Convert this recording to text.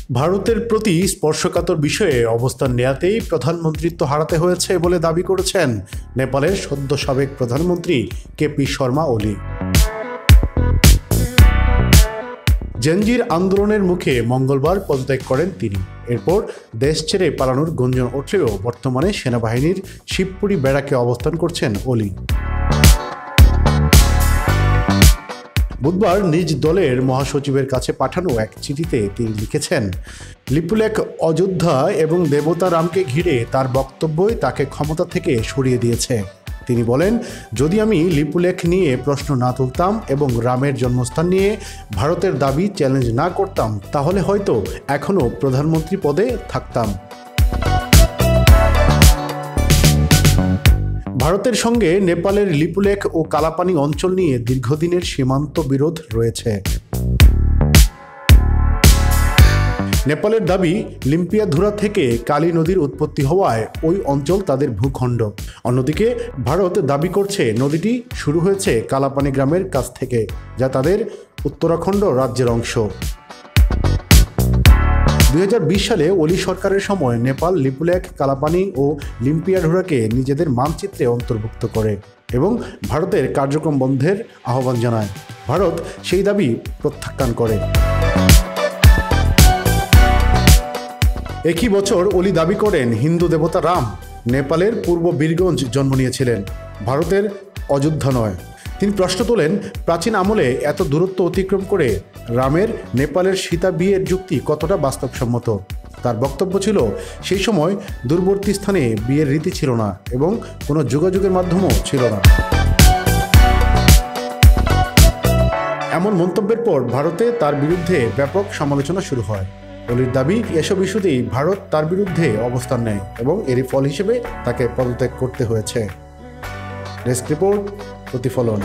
ভারতের প্রতি স্পর্শকাতর বিষয়ে অবস্থান নেয়াতেই প্রধানমন্ত্রিত্ব হারাতে হয়েছে বলে দাবি করেছেন নেপালের সদ্য সাবেক প্রধানমন্ত্রী কেপি শর্মা ওলি। জেনজির আন্দোলনের মুখে মঙ্গলবার পদত্যাগ করেন তিনি। এরপর দেশ ছেড়ে পালানোর গুঞ্জন উঠলেও বর্তমানে সেনাবাহিনীর শিবপুরি ব্যারাকে অবস্থান করছেন ওলি। বুধবার নিজ দলের মহাসচিবের কাছে পাঠানো এক চিঠিতে তিনি লিখেছেন, লিপুলেখ অযোধ্যা এবং দেবতা রামকে ঘিরে তার বক্তব্যই তাকে ক্ষমতা থেকে সরিয়ে দিয়েছে। তিনি বলেন, যদি আমি লিপুলেখ নিয়ে প্রশ্ন না তুলতাম এবং রামের জন্মস্থান নিয়ে ভারতের দাবি চ্যালেঞ্জ না করতাম, তাহলে হয়তো এখনও প্রধানমন্ত্রী পদে থাকতাম। ভারতের সঙ্গে নেপালের লিপুলেখ ও কালাপানি অঞ্চল নিয়ে দীর্ঘদিনের সীমান্ত বিরোধ রয়েছে। নেপালের দাবি, লিম্পিয়াধুরা থেকে কালী নদীর উৎপত্তি হওয়ায় ওই অঞ্চল তাদের ভূখণ্ড। অন্যদিকে ভারত দাবি করছে নদীটি শুরু হয়েছে কালাপানি গ্রামের কাছ থেকে, যা তাদের উত্তরাখণ্ড রাজ্যের অংশ। 2020 সালে ওলি সরকারের সময় নেপাল লিপুলেখ, কালাপানি ও লিম্পিয়াধুরাকে নিজেদের মানচিত্রে অন্তর্ভুক্ত করে এবং ভারতের কার্যক্রম বন্ধের আহ্বান জানায়। ভারত সেই দাবি প্রত্যাখ্যান করে। একই বছর ওলি দাবি করেন, হিন্দু দেবতা রাম নেপালের পূর্ব বীরগঞ্জ জন্ম নিয়েছিলেন, ভারতের অযোধ্যা নয়। তিনি প্রশ্ন তোলেন, প্রাচীন আমলে এত দূরত্ব অতিক্রম করে রামের নেপালের সীতা বিয়ের যুক্তি কতটা বাস্তবসম্মত। তার বক্তব্য ছিল, সেই সময় দূরবর্তী স্থানে বিয়ের রীতি ছিল না এবং কোনো যোগাযোগের মাধ্যমও ছিল না। এমন মন্তব্যের পর ভারতে তার বিরুদ্ধে ব্যাপক সমালোচনা শুরু হয়। ওলির দাবি, এসব ইস্যুতেই ভারত তার বিরুদ্ধে অবস্থান নেয় এবং এরই ফল হিসেবে তাকে পদত্যাগ করতে হয়েছে। ডেস্ক রিপোর্ট, প্রতিফলন।